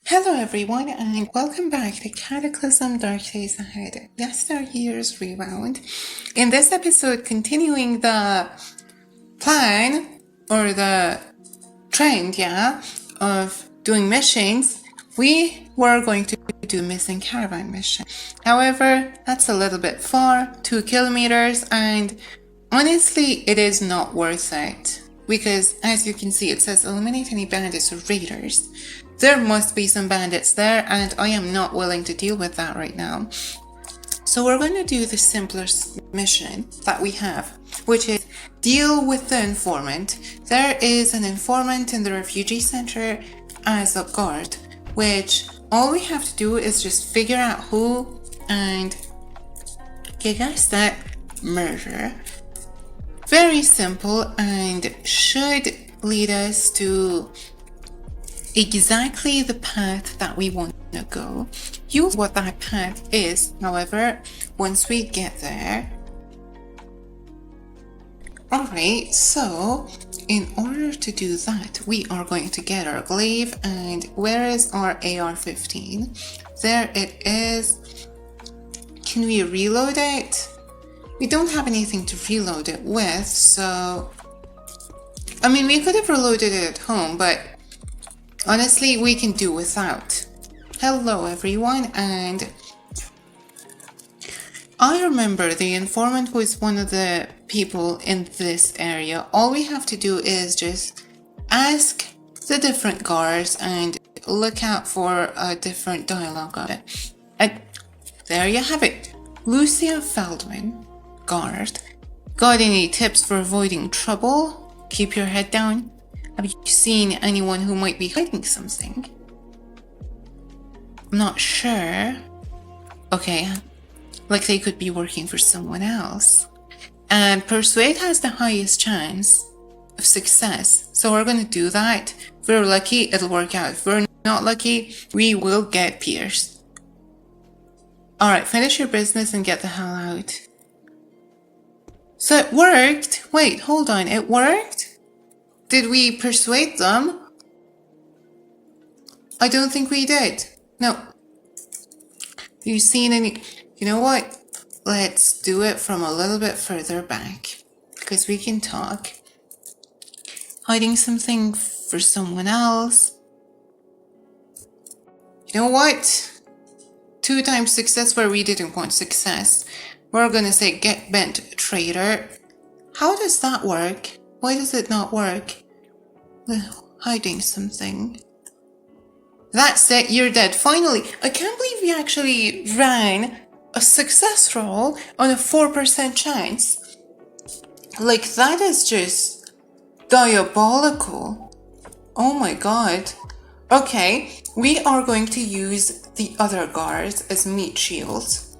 Hello everyone and welcome back to Cataclysm Dark Days Ahead, Yesteryears Rewound. In this episode, continuing the plan, or the trend, of doing missions, we were going to do missing caravan mission. However, that's a little bit far, 2 kilometers, and honestly, it is not worth it. Because, as you can see, it says eliminate any bandits or raiders. There must be some bandits there, and I am not willing to deal with that right now. So we're going to do the simplest mission that we have, which is deal with the informant. There is an informant in the refugee center as a guard, which all we have to do is just figure out who, and you guessed that, murder. Very simple and should lead us to exactly the path that we want to go. Use what that path is, however, once we get there. Alright, so in order to do that, we are going to get our glaive, and where is our AR-15? There it is. Can we reload it? We don't have anything to reload it with, so I mean, we could have reloaded it at home, but honestly, we can do without. Hello everyone, and I remember the informant was one of the people in this area. All we have to do is just ask the different guards and look out for a different dialogue of it. And there you have it. Lucia Feldman, guard. Got any tips for avoiding trouble? Keep your head down. Have you seen anyone who might be hiding something? I'm not sure. Okay, like they could be working for someone else. And persuade has the highest chance of success, so we're gonna do that. If we're lucky, it'll work out. If we're not lucky, we will get pierced. Alright, finish your business and get the hell out. So it worked? Wait, hold on, it worked? Did we persuade them? I don't think we did. No. You seen any... You know what? Let's do it from a little bit further back, because we can talk. Hiding something for someone else. You know what? 2 times success where we didn't want success. We're gonna say get bent, traitor. How does that work? Why does it not work? Hiding something. That's it, you're dead. Finally, I can't believe we actually ran a success roll on a 4% chance. Like, that is just diabolical. Oh my god. Okay, we are going to use the other guards as meat shields.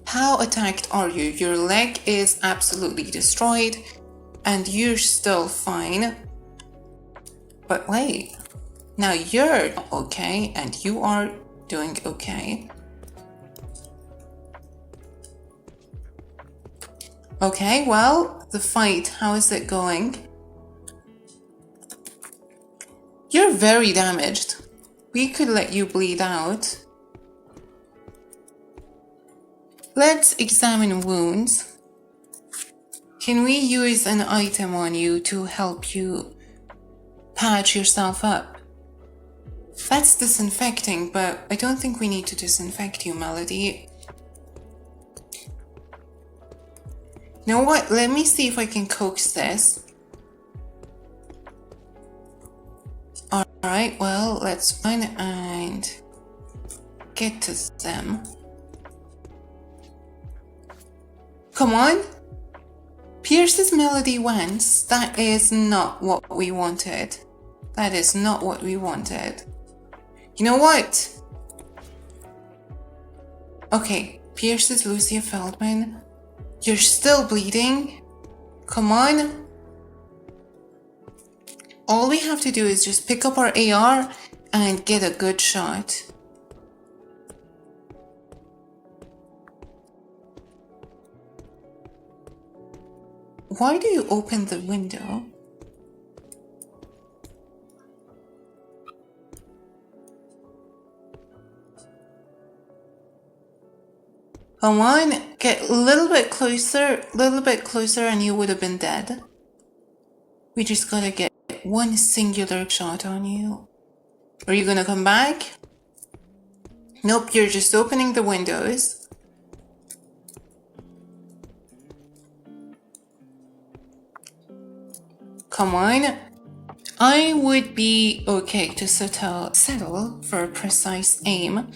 How attacked are you? Your leg is absolutely destroyed, and you're still fine. But wait, now you're okay, and you are doing okay. Okay, well, the fight, how is it going? You're very damaged. We could let you bleed out. Let's examine wounds. Can we use an item on you to help you patch yourself up? That's disinfecting, but I don't think we need to disinfect you, Melody. You know what? Let me see if I can coax this. Alright, well, let's run and get to them. Come on! Pierce's Melody once. That is not what we wanted. That is not what we wanted. You know what? Okay, Pierce's Lucia Feldman. You're still bleeding. Come on. All we have to do is just pick up our AR and get a good shot. Why do you open the window? Come on, get a little bit closer, and you would have been dead. We just gotta get one singular shot on you. Are you gonna come back? Nope, you're just opening the windows. Come on. I would be okay to settle for a precise aim.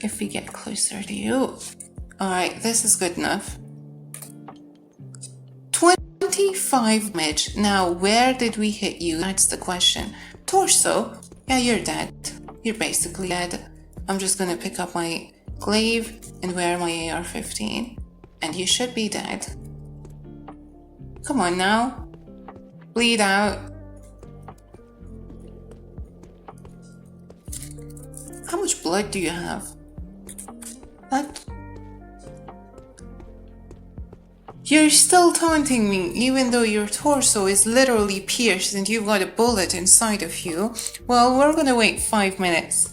If we get closer to you. Alright, this is good enough. 25 damage. Now, where did we hit you? That's the question. Torso? Yeah, you're dead. You're basically dead. I'm just gonna pick up my glaive and wear my AR-15. And you should be dead. Come on now. Bleed out. How much blood do you have? What? You're still taunting me, even though your torso is literally pierced and you've got a bullet inside of you. Well, we're gonna wait 5 minutes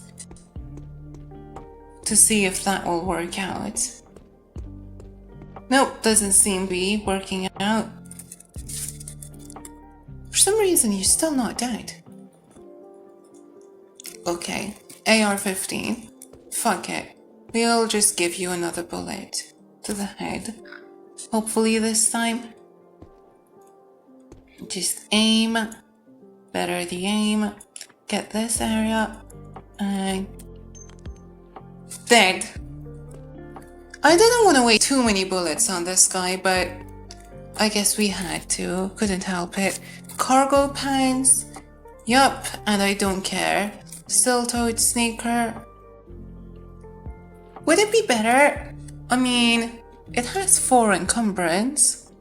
to see if that will work out. Nope, doesn't seem to be working out. For some reason, you're still not dead. Okay, AR-15. Fuck it. We'll just give you another bullet to the head. Hopefully this time. Just aim. Better the aim. Get this area. And... dead. I didn't want to waste too many bullets on this guy, but I guess we had to. Couldn't help it. Cargo pants. Yup, and I don't care. Steel-toed sneaker. Would it be better? I mean, it has 4 encumbrance,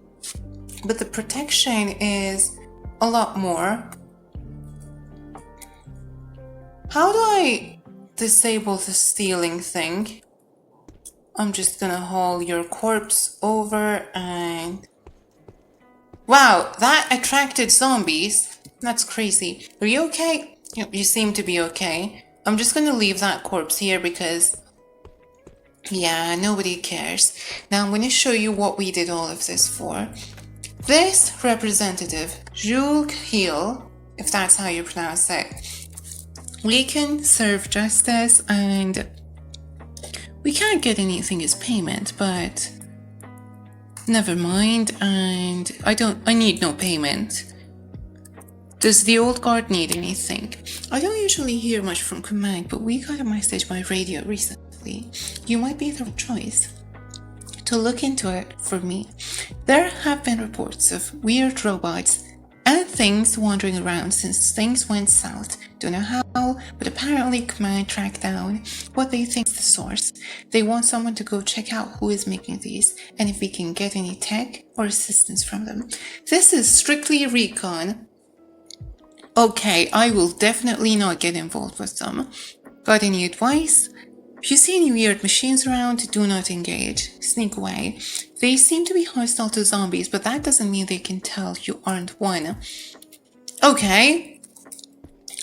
but the protection is a lot more. How do I disable the stealing thing? I'm just gonna haul your corpse over and... Wow, that attracted zombies. That's crazy. Are you okay? You seem to be okay. I'm just gonna leave that corpse here because... yeah, nobody cares. Now I'm gonna show you what we did all of this for. This representative, Jules Hill, if that's how you pronounce it, we can serve justice and we can't get anything as payment, but never mind, and I need no payment. Does the old guard need anything? I don't usually hear much from command, but we got a message by radio recently. You might be the choice to look into it for me. There have been reports of weird robots and things wandering around since things went south. Don't know how, but apparently command tracked down what they think is the source. They want someone to go check out who is making these and if we can get any tech or assistance from them. This is strictly recon. Okay, I will definitely not get involved with them. Got any advice? If you see any weird machines around, do not engage. Sneak away. They seem to be hostile to zombies, but that doesn't mean they can tell you aren't one. Okay.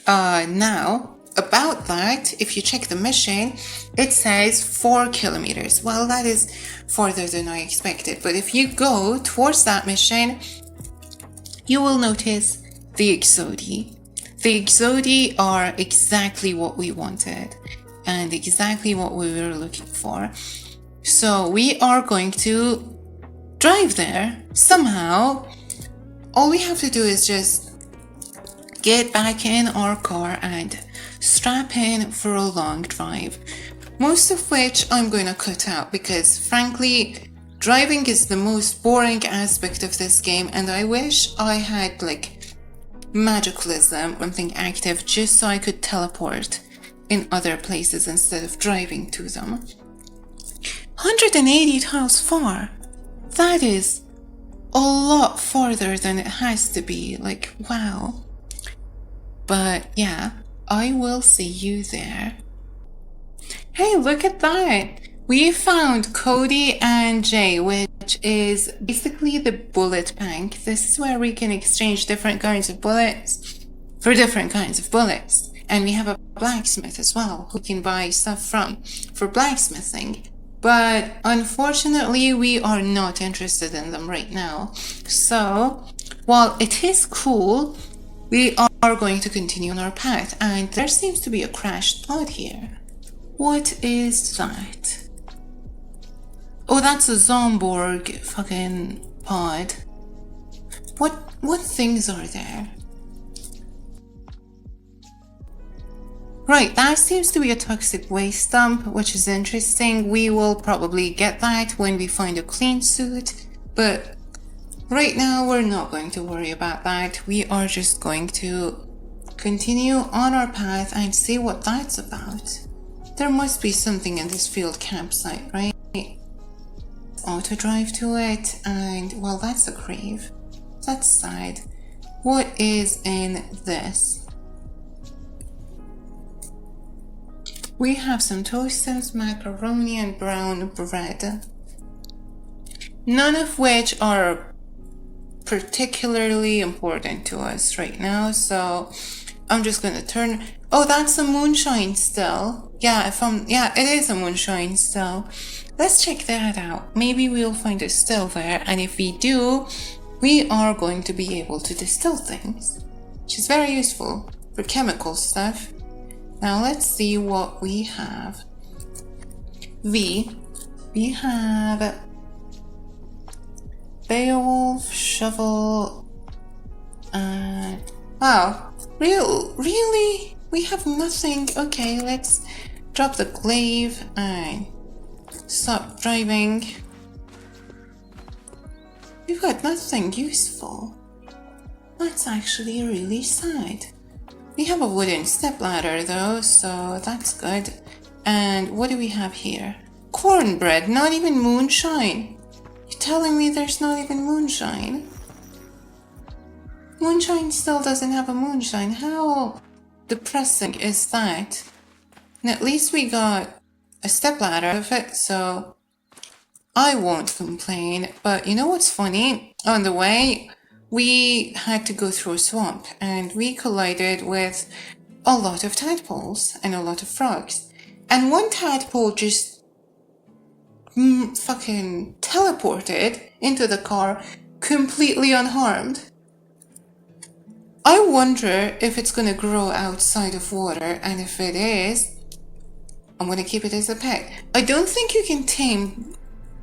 Now, about that, if you check the mission, it says 4 kilometers. Well, that is farther than I expected, but if you go towards that mission, you will notice the Exodi. The Exodi are exactly what we wanted and exactly what we were looking for. So we are going to drive there somehow. All we have to do is just get back in our car and strap in for a long drive. Most of which I'm going to cut out because frankly, driving is the most boring aspect of this game and I wish I had like magicalism or something active just so I could teleport in other places instead of driving to them. 180 tiles far. That is a lot farther than it has to be. Like, wow. But yeah, I will see you there. Hey, look at that. We found Cody and Jay, which is basically the bullet bank. This is where we can exchange different kinds of bullets for different kinds of bullets. And we have a blacksmith as well, who can buy stuff from for blacksmithing. But unfortunately, we are not interested in them right now. So, while it is cool, we are going to continue on our path. And there seems to be a crashed pod here. What is that? Oh, that's a Zomborg fucking pod. What things are there? Right, that seems to be a toxic waste dump, which is interesting. We will probably get that when we find a clean suit, but right now we're not going to worry about that. We are just going to continue on our path and see what that's about. There must be something in this field campsite, right? Auto drive to it, and well, that's a grave. That's sad. What is in this? We have some toasters, macaroni, and brown bread. None of which are particularly important to us right now, so I'm just gonna turn. Oh, that's a moonshine still. Yeah, it is a moonshine still. Let's check that out. Maybe we'll find a still there, and if we do, we are going to be able to distill things, which is very useful for chemical stuff. Now let's see what we have. We have Beowulf, shovel, and wow, really? We have nothing. Okay, let's drop the glaive and stop driving. We've got nothing useful. That's actually really sad. We have a wooden stepladder though, so that's good. And what do we have here? Cornbread, not even moonshine. You're telling me there's not even moonshine? Moonshine still doesn't have a moonshine. How depressing is that? And at least we got a stepladder out of it, so I won't complain. But you know what's funny? On the way, we had to go through a swamp and we collided with a lot of tadpoles and a lot of frogs. And one tadpole just fucking teleported into the car completely unharmed. I wonder if it's gonna grow outside of water, and if it is, I'm gonna keep it as a pet. I don't think you can tame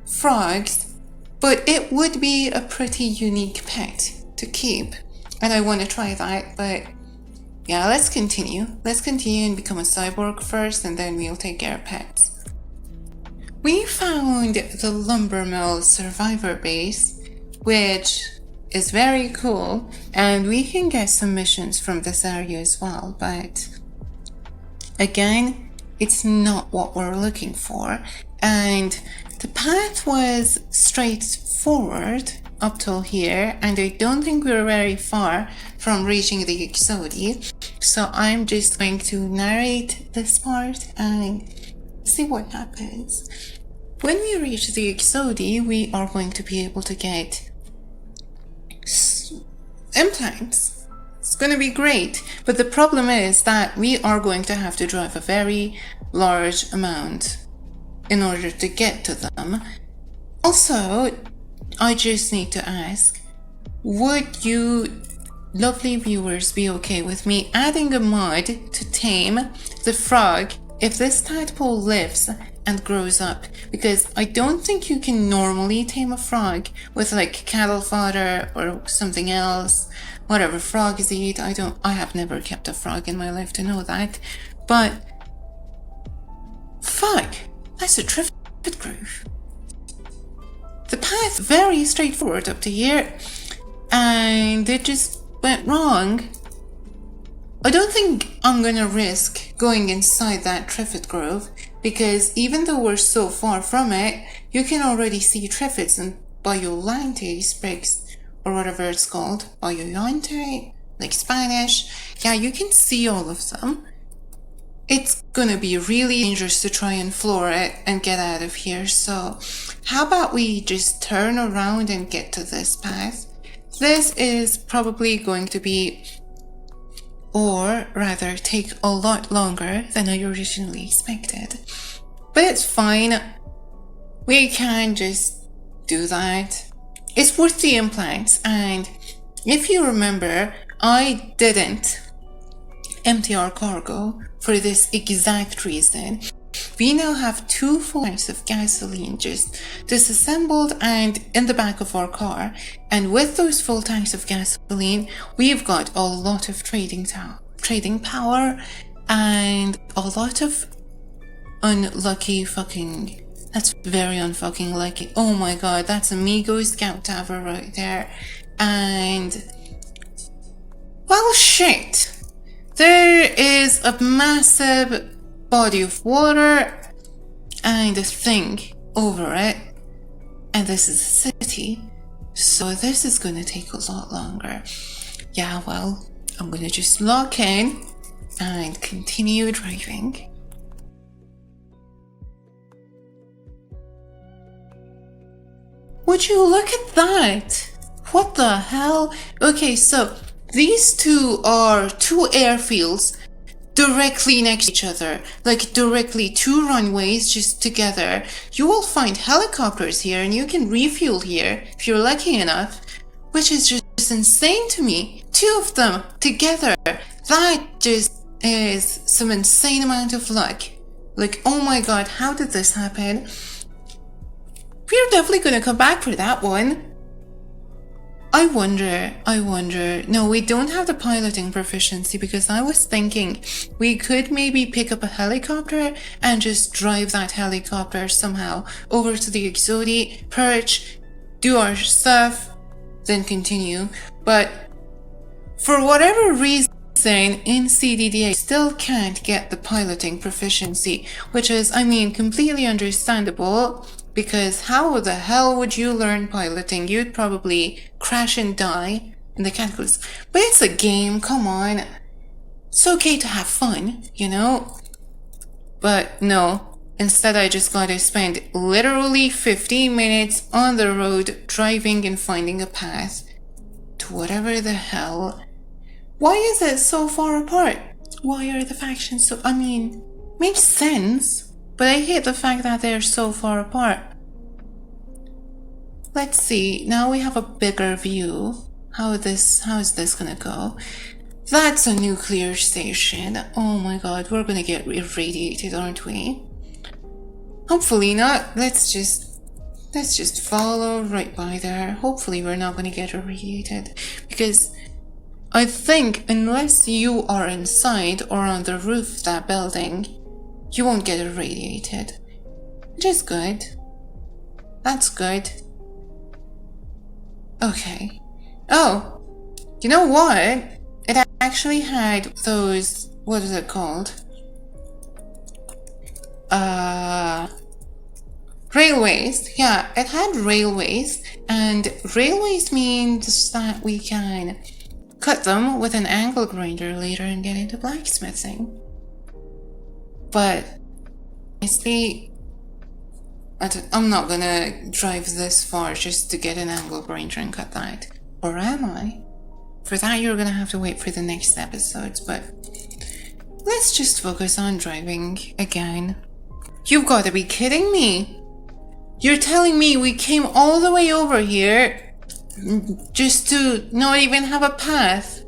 frogs, but it would be a pretty unique pet to keep, and I want to try that. But yeah, let's continue and become a cyborg first, and then we'll take care of pets. We found the lumber mill survivor base, which is very cool, and we can get some missions from this area as well, but again, it's not what we're looking for. And the path was straightforward up till here, and I don't think we're very far from reaching the Exodi, so I'm just going to narrate this part and see what happens. When we reach the Exodi, we are going to be able to get implants. It's going to be great, but the problem is that we are going to have to drive a very large amount in order to get to them. Also, I just need to ask, would you lovely viewers be okay with me adding a mod to tame the frog if this tadpole lives and grows up? Because I don't think you can normally tame a frog with like cattle fodder or something else, whatever frogs eat. I have never kept a frog in my life to know that, but fuck, that's a trivet groove. The path very straightforward up to here, and it just went wrong. I don't think I'm gonna risk going inside that trivet grove, because even though we're so far from it, you can already see trifets and Biolante sprigs, or whatever it's called. Biolante, like Spanish. Yeah, you can see all of them. It's gonna be really dangerous to try and floor it and get out of here, so how about we just turn around and get to this path? This is probably going to be or rather take a lot longer than I originally expected. But it's fine. We can just do that. It's worth the implants, and if you remember, I didn't empty our cargo for this exact reason. We now have 2 full tanks of gasoline just disassembled and in the back of our car, and with those full tanks of gasoline, we've got a lot of trading power and a lot of unlucky fucking... That's very unfucking lucky. Oh my god, that's Amigo Scout Tower right there. And... well, shit. There is a massive body of water and a thing over it. And this is a city. So this is gonna take a lot longer. Yeah, well, I'm gonna just lock in and continue driving. Would you look at that? What the hell? Okay, so these two are 2 airfields directly next to each other, like directly 2 runways just together. You will find helicopters here and you can refuel here if you're lucky enough, which is just insane to me. 2 of them together, that just is some insane amount of luck. Like, oh my god, how did this happen? We're definitely gonna come back for that one. I wonder. No, we don't have the piloting proficiency, because I was thinking we could maybe pick up a helicopter and just drive that helicopter somehow over to the Exodi, perch, do our stuff, then continue. But for whatever reason, in CDDA still can't get the piloting proficiency, which is, I mean, completely understandable. Because how the hell would you learn piloting? You'd probably crash and die in the cataclysm. But it's a game, come on. It's okay to have fun, you know? But no, instead I just gotta spend literally 15 minutes on the road driving and finding a path to whatever the hell. Why is it so far apart? Why are the factions so... I mean, makes sense. But I hate the fact that they're so far apart. Let's see, now we have a bigger view. How is this gonna go? That's a nuclear station. Oh my god, we're gonna get irradiated, aren't we? Hopefully not. Let's just follow right by there. Hopefully we're not gonna get irradiated. Because I think unless you are inside or on the roof of that building, you won't get irradiated. Which is good. That's good. Okay. Oh, you know what? It actually had those... what is it called? Railways. Yeah, it had railways. And railways means that we can cut them with an angle grinder later and get into blacksmithing. But honestly, I'm not gonna drive this far just to get an angle grinder and cut that. Or am I? For that you're gonna have to wait for the next episodes, but let's just focus on driving again. You've gotta be kidding me! You're telling me we came all the way over here just to not even have a path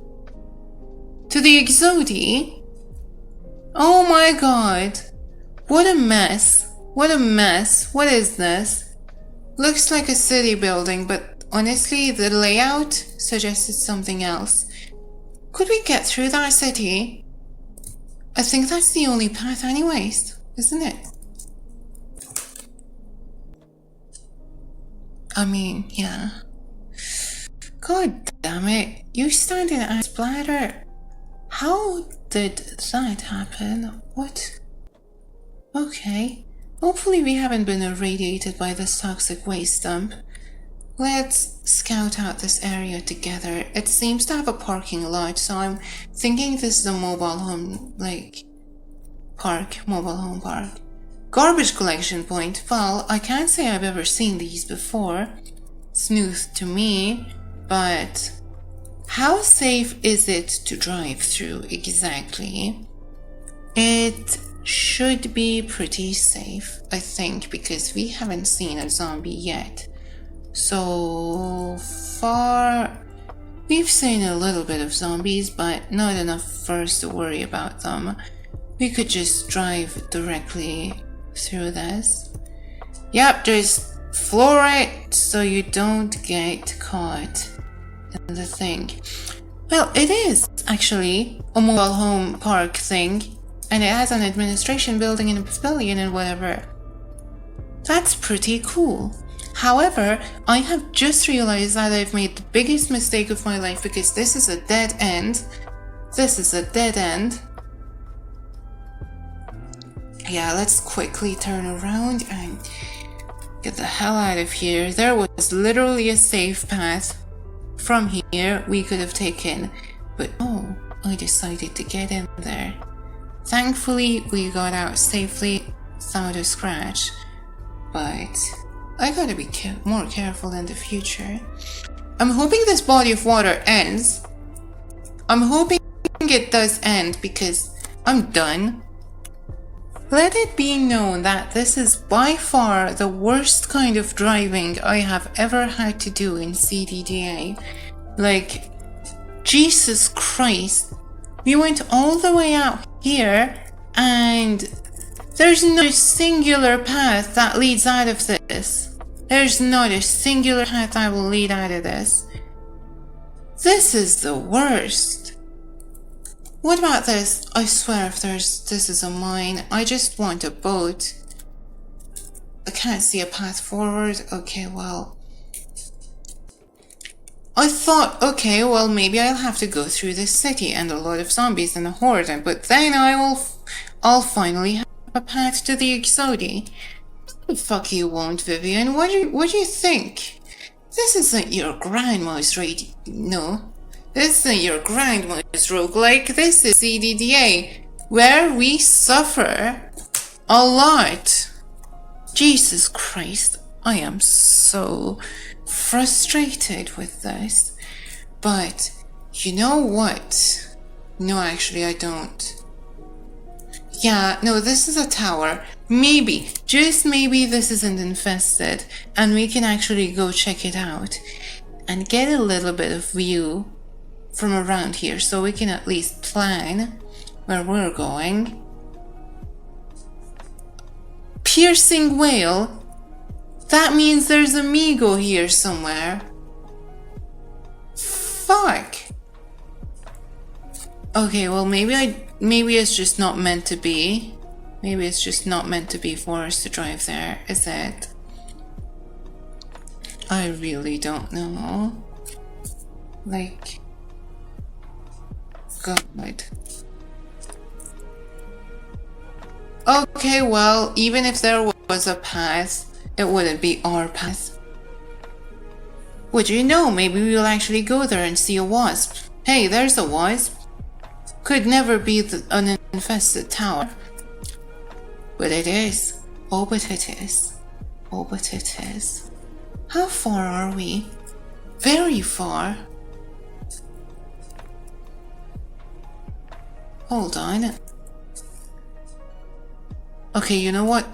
to the Exodi? Oh my god. What a mess. What a mess. What is this? Looks like a city building, but honestly, the layout suggested something else. Could we get through that city? I think that's the only path anyways, isn't it? I mean, yeah. God damn it. You stand in a splatter. How did that happen? What? Okay. Hopefully we haven't been irradiated by this toxic waste dump. Let's scout out this area together. It seems to have a parking lot, so I'm thinking this is a mobile home, mobile home park. Garbage collection point. Well, I can't say I've ever seen these before. It's new to me, but How safe is it to drive through exactly? It should be pretty safe, I think, because we haven't seen a zombie yet. So far, we've seen a little bit of zombies, but not enough for us to worry about them. We could just drive directly through this. Yep, just floor it so you don't get caught in the thing. Well, it is actually a mobile home park thing, and it has an administration building and a pavilion and whatever. That's pretty cool. However, I have just realized that I've made the biggest mistake of my life, because this is a dead end. This is a dead end. Yeah, let's quickly turn around and get the hell out of here. There was literally a safe path from here we could have taken, but oh, I decided to get in there. Thankfully, we got out safely without a scratch, but I gotta be more careful in the future. I'm hoping this body of water ends. I'm hoping it does end, because I'm done. Let it be known that this is by far the worst kind of driving I have ever had to do in CDDA. Like, Jesus Christ. We went all the way out here, and there's no singular path that leads out of this. There's not a singular path that will lead out of this. This is the worst. What about this? I swear if this is a mine. I just want a boat. I can't see a path forward. Okay, well. I thought, okay, well, maybe I'll have to go through this city and a lot of zombies and a horde, but then I'll finally have a path to the Exodi. The fuck you won't, Vivian. What do you think? This isn't your grandma's raid. No. This isn't your grandma's roguelike. This is CDDA, where we suffer a lot. Jesus Christ, I am so frustrated with this. But you know what? No, actually I don't. Yeah, no, this is a tower. Maybe, just maybe this isn't infested and we can actually go check it out and get a little bit of view from around here, so we can at least plan where we're going. Piercing whale? That means there's a Migo here somewhere. Fuck. Okay, well maybe it's just not meant to be. Maybe it's just not meant to be for us to drive there, is it? I really don't know. Like, God. Okay, well, even if there was a path, it wouldn't be our path. Would you know, maybe we'll actually go there and see a wasp. Hey, there's a wasp. Could never be an infested tower. But it is. Oh, but it is. Oh, but it is. How far are we? Very far. Hold on. Okay, you know what?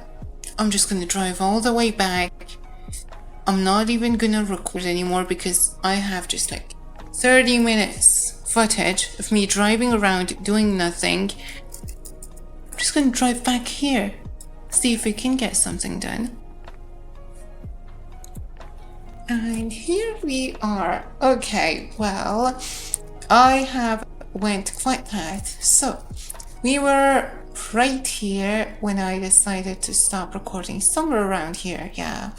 I'm just gonna drive all the way back. I'm not even gonna record anymore because I have just like 30 minutes footage of me driving around doing nothing. I'm just gonna drive back here, see if we can get something done. And here we are. Okay, well, I have went quite past. So, we were right here when I decided to stop recording, somewhere around here, yeah.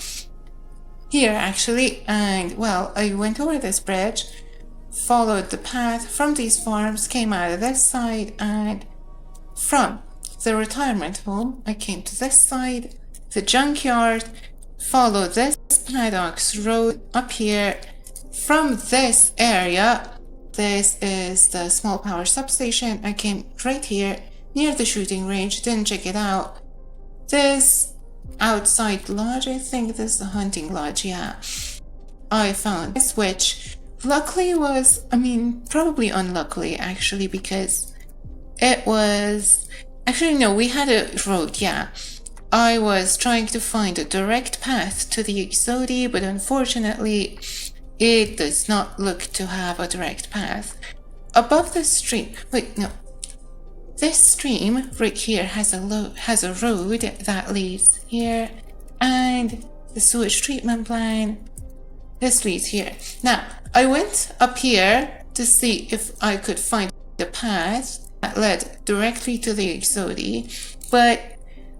Here, actually, and, well, I went over this bridge, followed the path from these farms, came out of this side, and from the retirement home, I came to this side, the junkyard, followed this paddocks road up here. From this area, this is the small power substation. I came right here, near the shooting range, didn't check it out. This outside lodge, I think this is the hunting lodge, yeah. I found this, which luckily was, I mean, probably unluckily actually, because it was, actually no, we had a road, yeah. I was trying to find a direct path to the Exodi, but unfortunately it does not look to have a direct path. Above the stream, wait, no. This stream right here has a road that leads here, and the sewage treatment plant, this leads here. Now, I went up here to see if I could find a path that led directly to the Exodi, but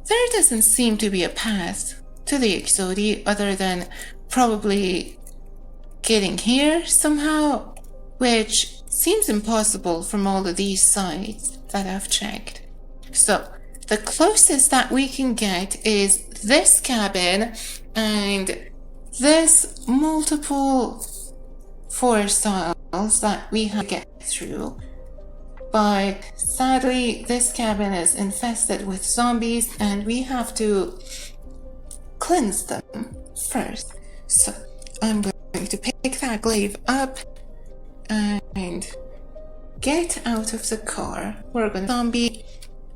there doesn't seem to be a path to the Exodi other than probably getting here somehow, which seems impossible from all of these sites that I've checked. So the closest that we can get is this cabin and this multiple forest tiles that we have to get through. But sadly, this cabin is infested with zombies and we have to cleanse them first. So I'm going to pick that glaive up and get out of the car. We're gonna zombie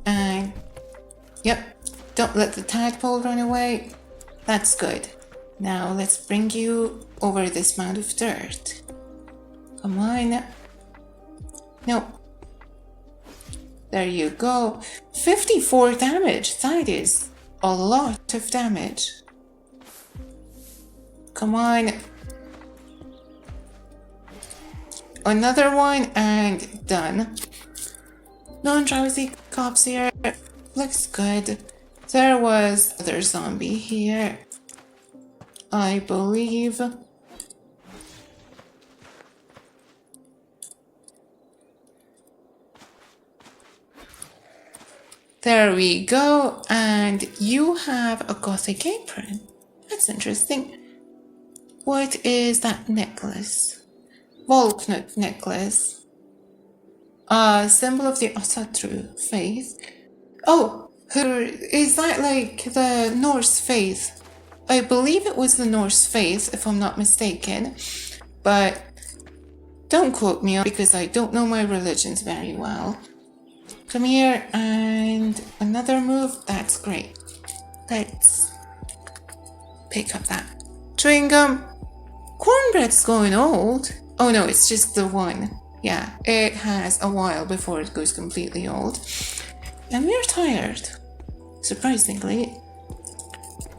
and yep, don't let the tadpole run away. That's good. Now let's bring you over this mound of dirt. Come on. No. There you go. 54 damage. That is a lot of damage. Come on. Another one and done. Non-drowsy cops here. Looks good. There was another zombie here, I believe. There we go. And you have a gothic apron. That's interesting. What is that necklace? Volknut necklace. A symbol of the Asatru faith. Oh, is that like the Norse faith? I believe it was the Norse faith, if I'm not mistaken. But don't quote me on it because I don't know my religions very well. Come here and another move. That's great. Let's pick up that chewing gum. Cornbread's going old. Oh no, it's just the one. Yeah, it has a while before it goes completely old. And we're tired, surprisingly.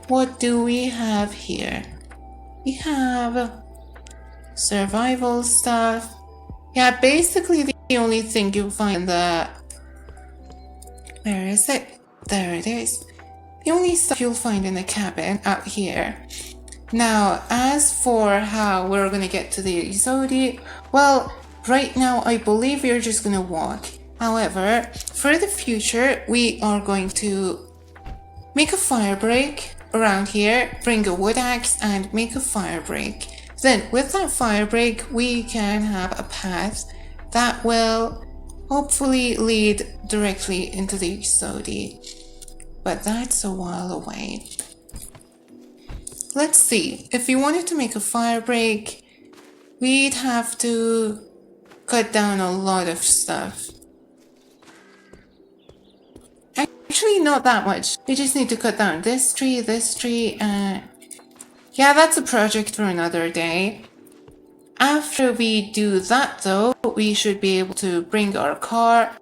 What do we have here? We have survival stuff. Yeah, basically the only thing you'll find in the... Where is it? There it is. The only stuff you'll find in the cabin out here. Now, as for how we're going to get to the Exodi, well, right now I believe we're just going to walk. However, for the future, we are going to make a fire break around here, bring a wood axe and make a fire break. Then with that fire break, we can have a path that will hopefully lead directly into the Exodi. But that's a while away. Let's see, if we wanted to make a fire break, we'd have to cut down a lot of stuff. Actually, not that much. We just need to cut down this tree, yeah, that's a project for another day. After we do that though, we should be able to bring our car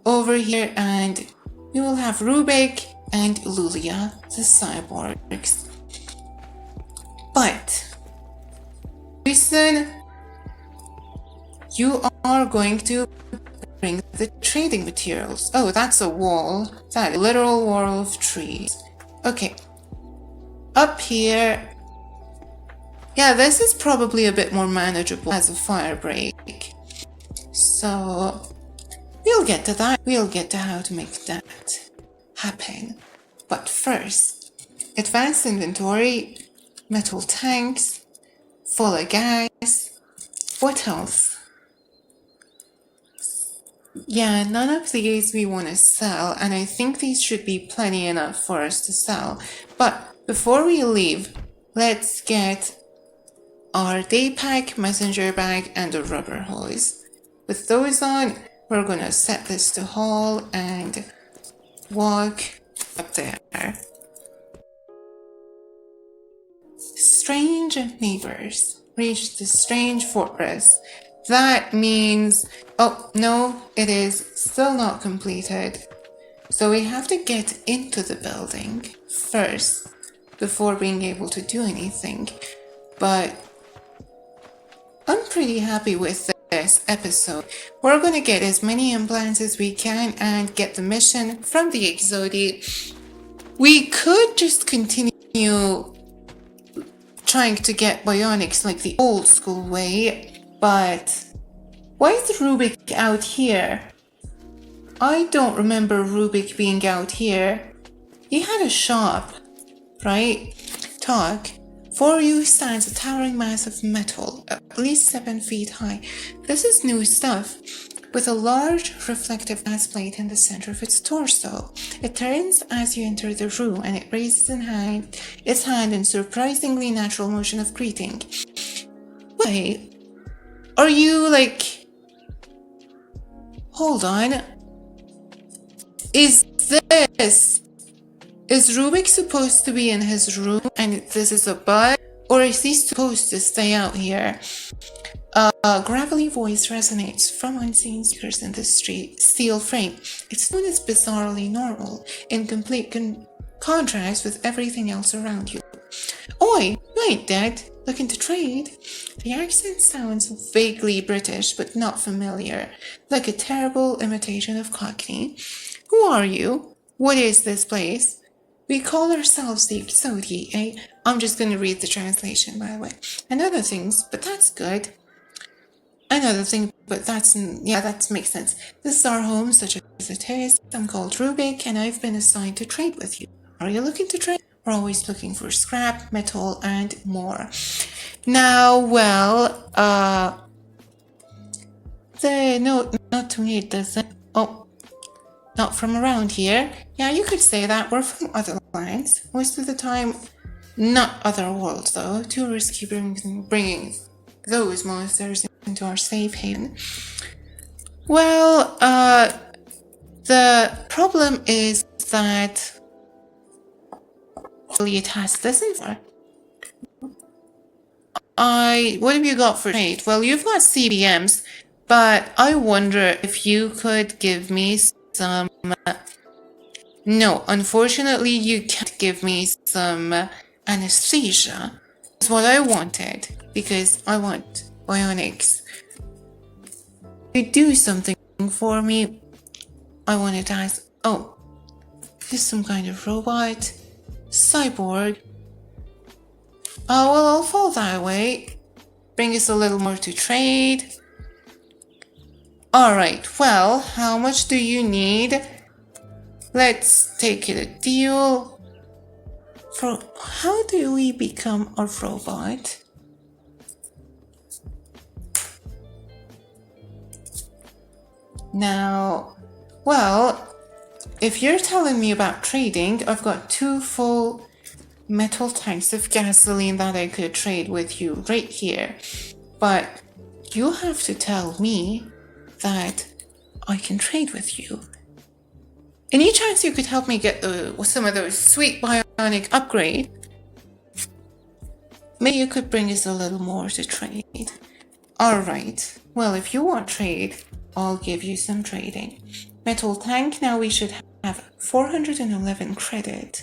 over here and we will have Rubik and Lulia, the cyborgs. But, Jason, you are going to bring the trading materials. Oh, that's a wall. That is a literal wall of trees. Okay. Up here. Yeah, this is probably a bit more manageable as a fire break. So, we'll get to that. We'll get to how to make that happen. But first, advanced inventory, metal tanks, full of gas. What else? Yeah, none of these we want to sell, and I think these should be plenty enough for us to sell. But before we leave, let's get our day pack, messenger bag, and a rubber hose. With those on, we're gonna set this to haul and walk up there. Strange neighbors reached the strange fortress. That means, oh no, it is still not completed. So we have to get into the building first before being able to do anything. But I'm pretty happy with this episode. We're gonna get as many implants as we can and get the mission from the Exodi. We could just continue trying to get bionics like the old school way, but why is Rubik out here? I don't remember Rubik being out here. He had a shop, right? Talk. For you stands a towering mass of metal, at least 7 feet high. This is new stuff, with a large reflective glass plate in the center of its torso. It turns as you enter the room, and it raises its hand in surprisingly natural motion of greeting. Wait, are you like... Hold on. Is Rubik supposed to be in his room and this is a bug? Or is he supposed to stay out here? A gravelly voice resonates from unseen speakers in the steel frame. Its tone is bizarrely normal, in complete contrast with everything else around you. Oi, you ain't dead. Looking to trade? The accent sounds vaguely British, but not familiar, like a terrible imitation of Cockney. Who are you? What is this place? We call ourselves the Exodi, eh? I'm just going to read the translation, by the way. And other things, but that's good. Another thing, but that makes sense. This is our home, such as it is. I'm called Rubik, and I've been assigned to trade with you. Are you looking to trade? We're always looking for scrap, metal, and more. Now, well, not to me, does it? Oh, not from around here. Yeah, you could say that. We're from other lands. Most of the time, not other worlds, though. Tourists keep bringing those monsters into our safe haven. Well, the problem is that it has this info. What have you got for trade? Well, you've got CBMs, but I wonder if you could give me some... No, unfortunately, you can't give me some anaesthesia. That's what I wanted, because I want bionics. You do something for me. I wanted to ask... Oh, is some kind of robot? Cyborg? Oh, well, I'll fall that way. Bring us a little more to trade. Alright, well, how much do you need? Let's take it a deal. For how do we become a robot? Now, well, if you're telling me about trading, I've got 2 full metal tanks of gasoline that I could trade with you right here. But you have to tell me that I can trade with you. Any chance you could help me get some of those sweet bionic upgrade? Maybe you could bring us a little more to trade. Alright, well, if you want trade, I'll give you some trading. Metal tank, now we should have 411 credit.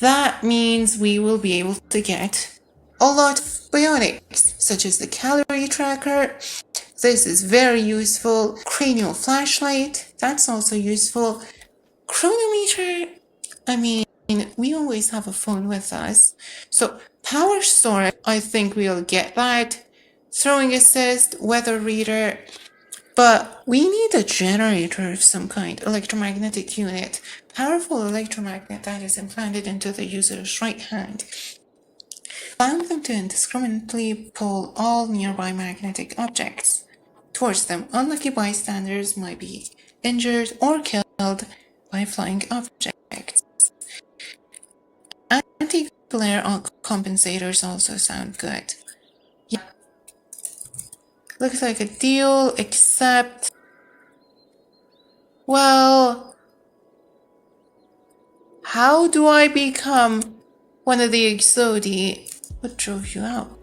That means we will be able to get a lot of bionics, such as the calorie tracker. This is very useful. Cranial flashlight, that's also useful. Chronometer, I mean, we always have a phone with us. So power storage, I think we'll get that. Throwing assist, weather reader. But we need a generator of some kind, electromagnetic unit. Powerful electromagnet that is implanted into the user's right hand. Allowing them to indiscriminately pull all nearby magnetic objects towards them. Unlucky bystanders might be injured or killed by flying objects. Anti-glare compensators also sound good. Looks like a deal, except... Well... How do I become one of the Exodi? What drove you out?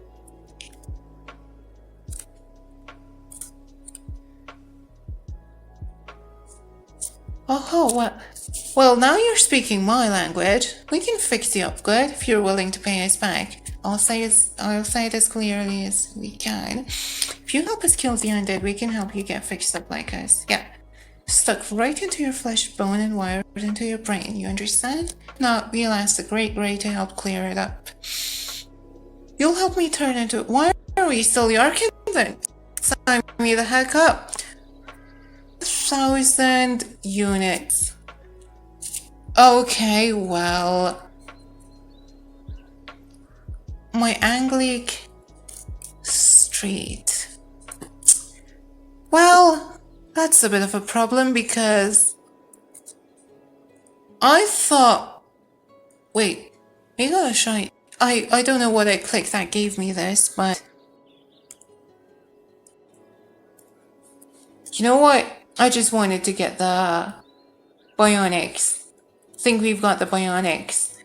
Oh, well, now you're speaking my language. We can fix the upgrade if you're willing to pay us back. I'll say it as clearly as we can. If you help us kill the undead, we can help you get fixed up like us. Yeah. Stuck right into your flesh, bone, and wired into your brain. You understand? Now, we'll ask the Great Grey to help clear it up. You'll help me turn into... Why are we still Yarkin then? Sign me the heck up. 1,000 units. Okay, well... My Anglic Street. Well... That's a bit of a problem because I thought, wait, we gotta shine. I don't know what I clicked that gave me this, but you know what? I just wanted to get the bionics. Think we've got the bionics.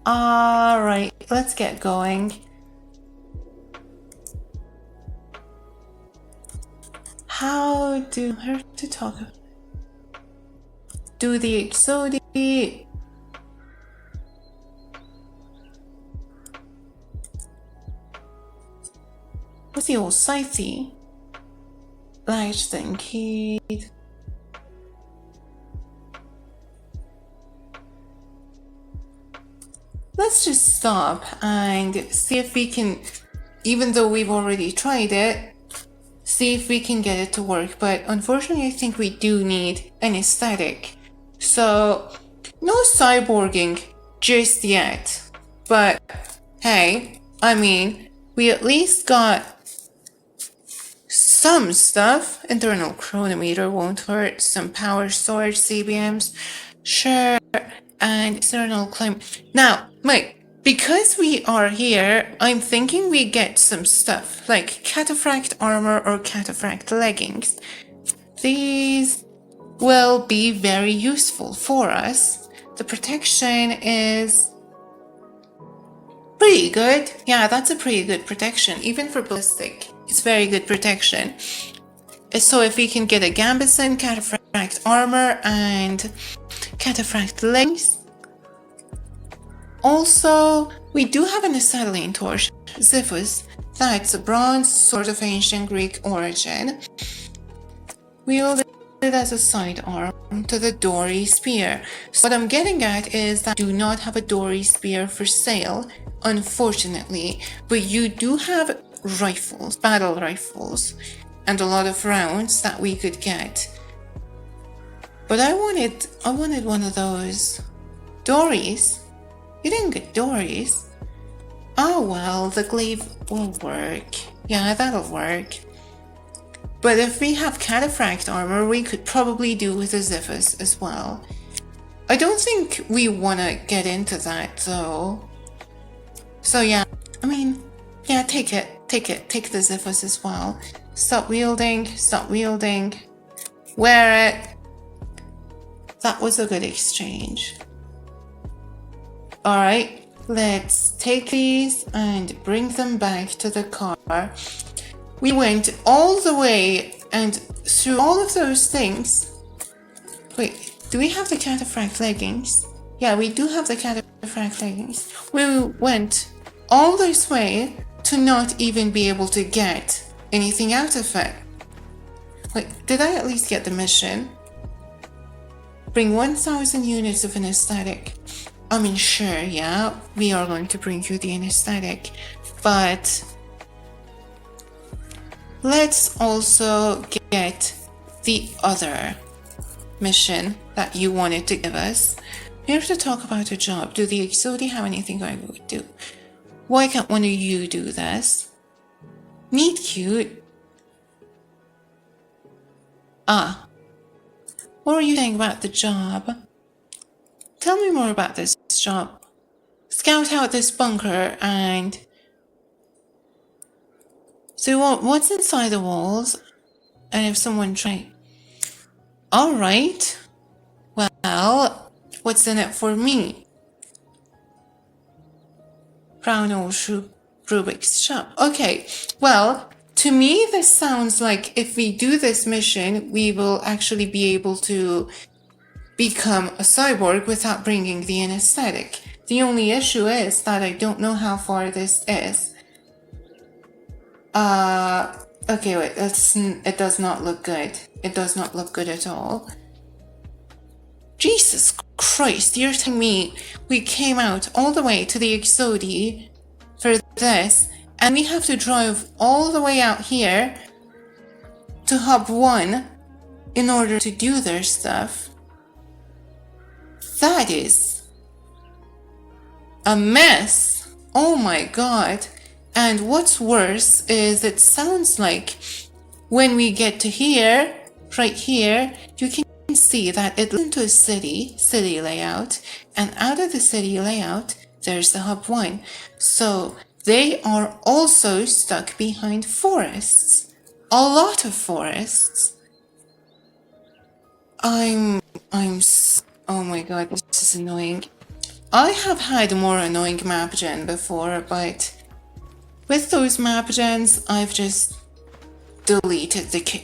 Alright, let's get going. How do her to talk? Do the Exodi? What's the old Scythe? Light and Kid. Let's just stop and see if we can, even though we've already tried it, see if we can get it to work. But unfortunately, I think we do need an aesthetic. So, no cyborging just yet. But, hey, I mean, we at least got some stuff. Internal chronometer won't hurt. Some power storage CBMs. Sure. And external climb. Now, wait. Because we are here, I'm thinking we get some stuff, like cataphract armor or cataphract leggings. These will be very useful for us. The protection is pretty good. Yeah, that's a pretty good protection. Even for ballistic, it's very good protection. So if we can get a Gambison, cataphract armor, and cataphract leggings. Also, we do have an acetylene torch, Xiphus. That's a bronze sword of ancient Greek origin. Wielded as a sidearm to the Dory spear. So what I'm getting at is that you do not have a Dory spear for sale, unfortunately, but you do have rifles, battle rifles, and a lot of rounds that we could get. But I wanted one of those Dories. You didn't get Dories. Oh well, the glaive will work. Yeah, that'll work. But if we have cataphract armor, we could probably do with a Xiphus as well. I don't think we want to get into that though. So yeah, I mean, yeah, take it. Take the Xiphus as well. Stop wielding. Wear it. That was a good exchange. Alright, let's take these and bring them back to the car. We went all the way and through all of those things. Wait, do we have the cataphract leggings? Yeah, we do have the cataphract leggings. We went all this way to not even be able to get anything out of it. Wait, did I at least get the mission? Bring 1,000 units of anesthetic. I mean, sure, yeah, we are going to bring you the anesthetic, but let's also get the other mission that you wanted to give us. Here to talk about a job. Do the Exodi have anything I would do? Why can't one of you do this? Meet cute. Ah. What were you saying about the job? Tell me more about this job. scout out this bunker and see what's inside the walls, and if someone try. All right. Well, what's in it for me? Brown old Rubik's shop. Okay. Well, to me, this sounds like if we do this mission, we will actually be able to become a cyborg without bringing the anesthetic. The only issue is that I don't know how far this is. Okay, wait, it does not look good. It does not look good at all. Jesus Christ, you're telling me we came out all the way to the Exodi for this, and we have to drive all the way out here to Hub 1 in order to do their stuff? That is a mess. Oh my god. And what's worse is it sounds like when we get to here, right here, you can see that it leads into a city layout, and out of the city layout, there's the Hub 1. So they are also stuck behind forests. A lot of forests. Oh my god, this is annoying. I have had more annoying map gen before, but with those map gens, I've just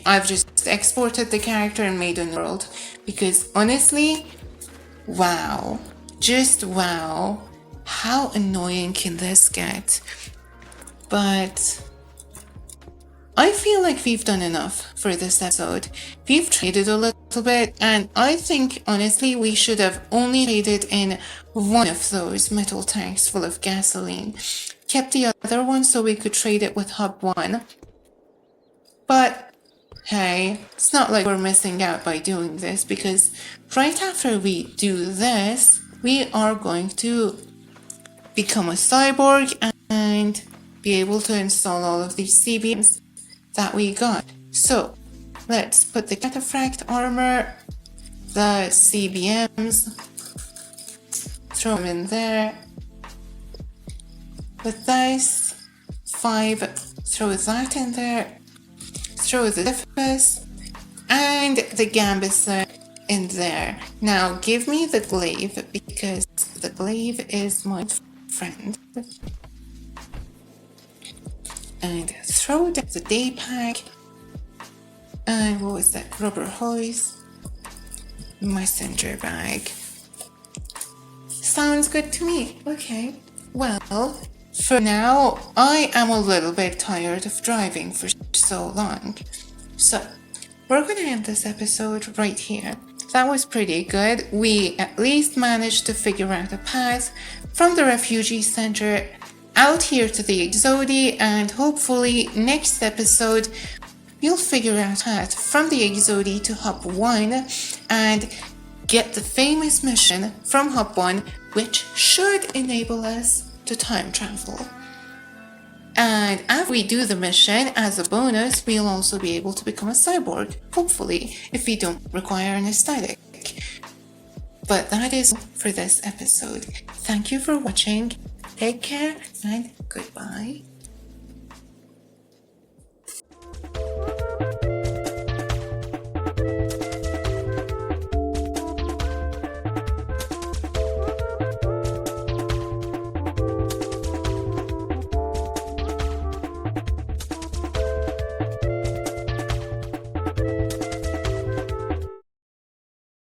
I've just exported the character and made a new world, because honestly, wow, just wow, how annoying can this get? But I feel like we've done enough for this episode. We've traded a little bit, and I think honestly we should have only traded in one of those metal tanks full of gasoline. Kept the other one so we could trade it with Hub 1. But hey, it's not like we're missing out by doing this, because right after we do this, we are going to become a cyborg and be able to install all of these CBMs that we got. So let's put the cataphract armor, the CBMs, throw them in there. With this 5, throw that in there, throw the Diffus and the Gambison in there. Now give me the glaive, because the glaive is my friend. And throw down the day pack. And what was that? Rubber hose. Messenger bag. Sounds good to me. Okay. Well, for now, I am a little bit tired of driving for so long. So, we're going to end this episode right here. That was pretty good. We at least managed to figure out a path from the refugee center out here to the Exodi, and hopefully next episode we'll figure out a path from the Exodi to Hub 1 and get the famous mission from Hub 1, which should enable us to time travel. And after we do the mission, as a bonus, we'll also be able to become a cyborg, hopefully, if we don't require an aesthetic. But that is all for this episode. Thank you for watching. Take care and goodbye.